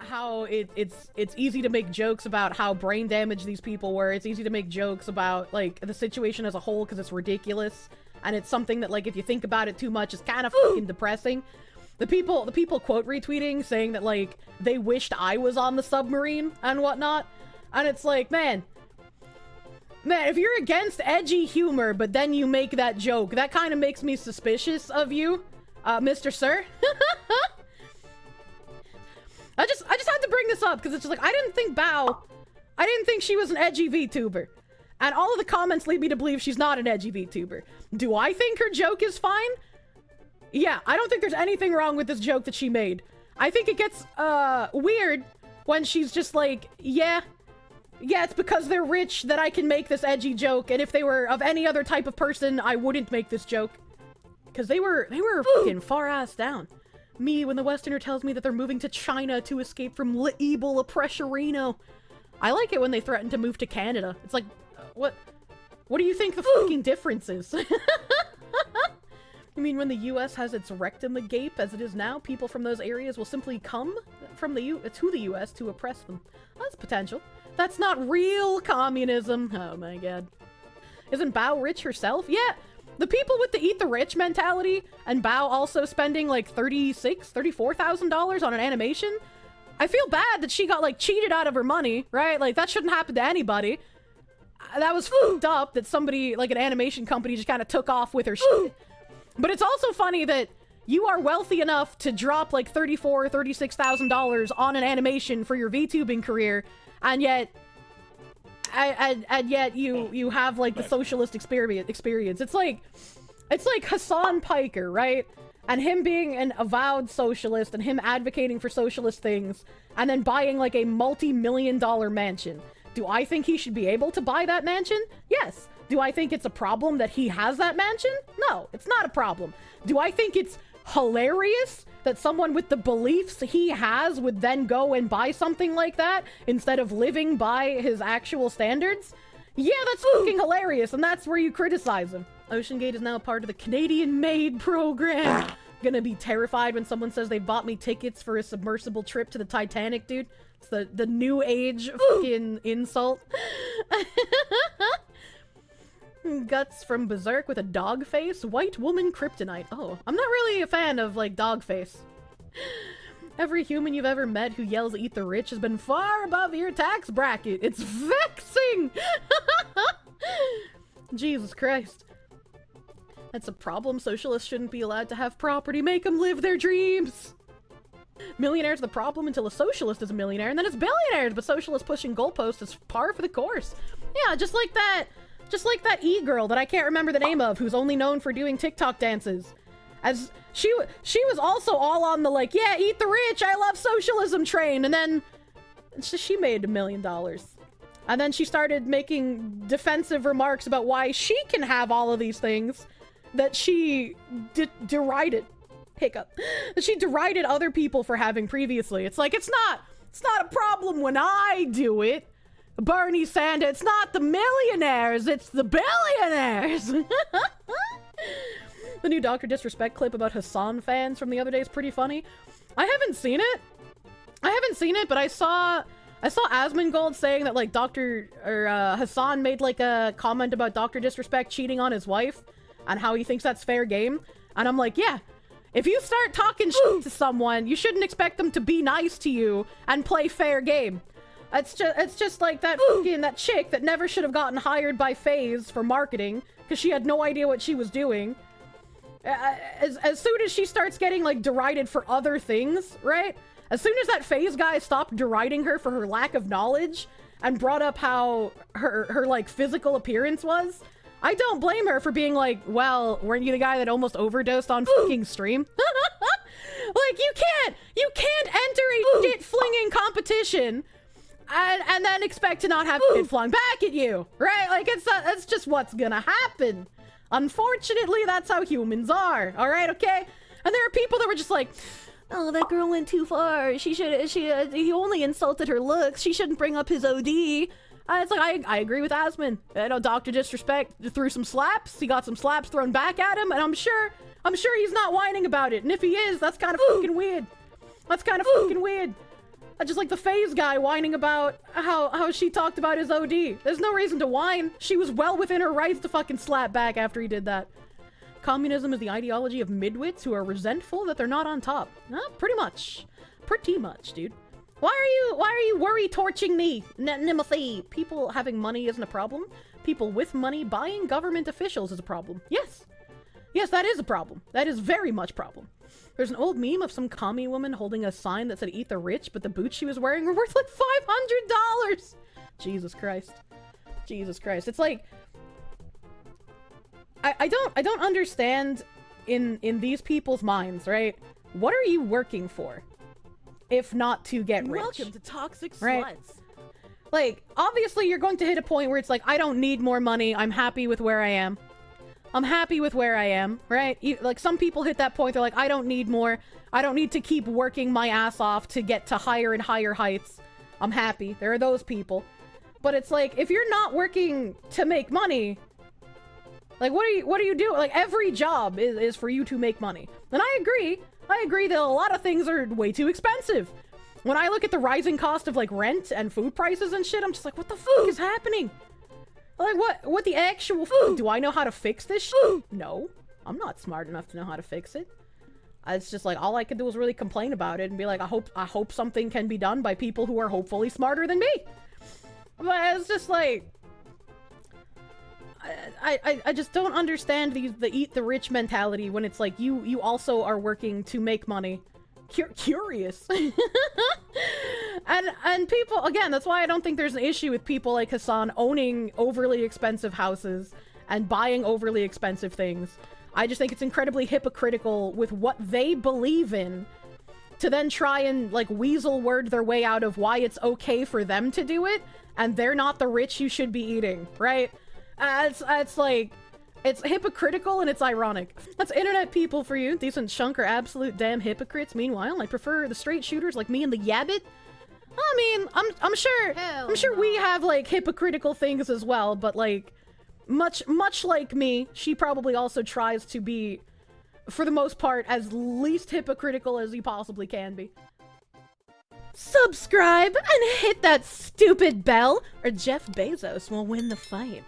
how it's easy to make jokes about how brain damaged these people were. It's easy to make jokes about, like, the situation as a whole because it's ridiculous. And it's something that, like, if you think about it too much, it's kind of fucking depressing. The people quote retweeting saying that, like, they wished I was on the submarine and whatnot. And it's like, man, if you're against edgy humor, but then you make that joke, that kind of makes me suspicious of you, Mr. Sir. I just had to bring this up because it's just like, I didn't think she was an edgy VTuber. And all of the comments lead me to believe she's not an edgy VTuber. Do I think her joke is fine? Yeah, I don't think there's anything wrong with this joke that she made. I think it gets, weird when she's just like, yeah, it's because they're rich that I can make this edgy joke, and if they were of any other type of person, I wouldn't make this joke. Because they were fucking far-ass down. Me, when the Westerner tells me that they're moving to China to escape from evil oppressorino. I like it when they threaten to move to Canada. It's like, what do you think the fucking difference is? You mean when the US has its rectum agape as it is now, people from those areas will simply come from to the US to oppress them? That's potential. That's not real communism. Oh my god. Isn't Bao rich herself? Yeah, the people with the eat the rich mentality, and Bao also spending like $34,000 on an animation. I feel bad that she got like cheated out of her money, right? Like that shouldn't happen to anybody. That was fucked up that somebody, like an animation company, just kind of took off with her shit. But it's also funny that you are wealthy enough to drop like $34,000, $36,000 on an animation for your VTubing career, and yet you have like the socialist experience. It's like Hassan Piker, right? And him being an avowed socialist and him advocating for socialist things, and then buying like a multi-million-dollar mansion. Do I think he should be able to buy that mansion? Yes. Do I think it's a problem that he has that mansion? No, it's not a problem. Do I think it's hilarious that someone with the beliefs he has would then go and buy something like that instead of living by his actual standards? Yeah, that's fucking hilarious, and that's where you criticize him. OceanGate is now a part of the Canadian Maid program. Gonna be terrified when someone says they bought me tickets for a submersible trip to the Titanic, dude. It's the new age fucking insult. Guts from Berserk with a dog face. White woman kryptonite. Oh, I'm not really a fan of, like, dog face. Every human you've ever met who yells eat the rich has been far above your tax bracket. It's vexing! Jesus Christ. That's a problem. Socialists shouldn't be allowed to have property. Make them live their dreams! Millionaire's the problem until a socialist is a millionaire, and then it's billionaires, but socialists pushing goalposts is par for the course. Yeah, just like that e-girl that I can't remember the name of, who's only known for doing TikTok dances. As she was also all on the, like, yeah, eat the rich, I love socialism train, and then she made $1 million. And then she started making defensive remarks about why she can have all of these things that she derided. Hiccup. That she derided other people for having previously. It's like, it's not a problem when I do it. Bernie Sanders, it's not the millionaires, it's the billionaires! The new Dr. Disrespect clip about Hassan fans from the other day is pretty funny. I haven't seen it, but I saw Asmongold saying that, like, Hassan made, like, a comment about Dr. Disrespect cheating on his wife, and how he thinks that's fair game. And I'm like, yeah, if you start talking shit to someone, you shouldn't expect them to be nice to you and play fair game. It's just like that chick that never should have gotten hired by FaZe for marketing because she had no idea what she was doing. As soon as she starts getting, like, derided for other things, right? As soon as that FaZe guy stopped deriding her for her lack of knowledge and brought up how her like physical appearance was, I don't blame her for being like, well, weren't you the guy that almost overdosed on fucking stream? Like, you can't enter a shit flinging competition and then expect to not have it flung back at you, right? Like, that's just what's gonna happen. Unfortunately, that's how humans are, all right, okay? And there are people that were just like, oh, that girl went too far. He only insulted her looks. She shouldn't bring up his OD. It's like, I agree with Asmon. You know, Dr. Disrespect threw some slaps. He got some slaps thrown back at him, and I'm sure he's not whining about it. And if he is, that's kind of fucking weird. That's kind of fucking weird. Just like the phase guy whining about how she talked about his OD. There's no reason to whine. She was well within her rights to fucking slap back after he did that. Communism is the ideology of midwits who are resentful that they're not on top. Pretty much. Pretty much, dude. Why are you worry-torching me, Nimothy? People having money isn't a problem. People with money buying government officials is a problem. Yes. Yes, that is a problem. That is very much a problem. There's an old meme of some commie woman holding a sign that said "Eat the rich," but the boots she was wearing were worth like $500. Jesus Christ. Jesus Christ. It's like I don't understand in these people's minds, right? What are you working for if not to get rich? Welcome to Toxic Right? Sluts. Like, obviously you're going to hit a point where it's like, I don't need more money. I'm happy with where I am. I'm happy with where I am, right? Like, some people hit that point, they're like, I don't need more. I don't need to keep working my ass off to get to higher and higher heights. I'm happy. There are those people. But it's like, if you're not working to make money, like, what do you do? Like, every job is for you to make money. And I agree that a lot of things are way too expensive. When I look at the rising cost of, like, rent and food prices and shit, I'm just like, what the fuck is happening? Like, what the actual fuck? Do I know how to fix this shit? No. I'm not smart enough to know how to fix it. It's just like, all I could do is really complain about it and be like, I hope something can be done by people who are hopefully smarter than me. But it's just like, I just don't understand the eat the rich mentality when it's like, you also are working to make money. Curious. and people, again, that's why I don't think there's an issue with people like Hassan owning overly expensive houses and buying overly expensive things. I just think it's incredibly hypocritical with what they believe in to then try and, like, weasel word their way out of why it's okay for them to do it and they're not the rich you should be eating, right? It's like, it's hypocritical and it's ironic. That's internet people for you. Decent chunk are absolute damn hypocrites. Meanwhile, I prefer the straight shooters like me and the Yabbit. I mean, I'm sure we have, like, hypocritical things as well, but, like, much like me, she probably also tries to be, for the most part, as least hypocritical as you possibly can be. Subscribe and hit that stupid bell, or Jeff Bezos will win the fight.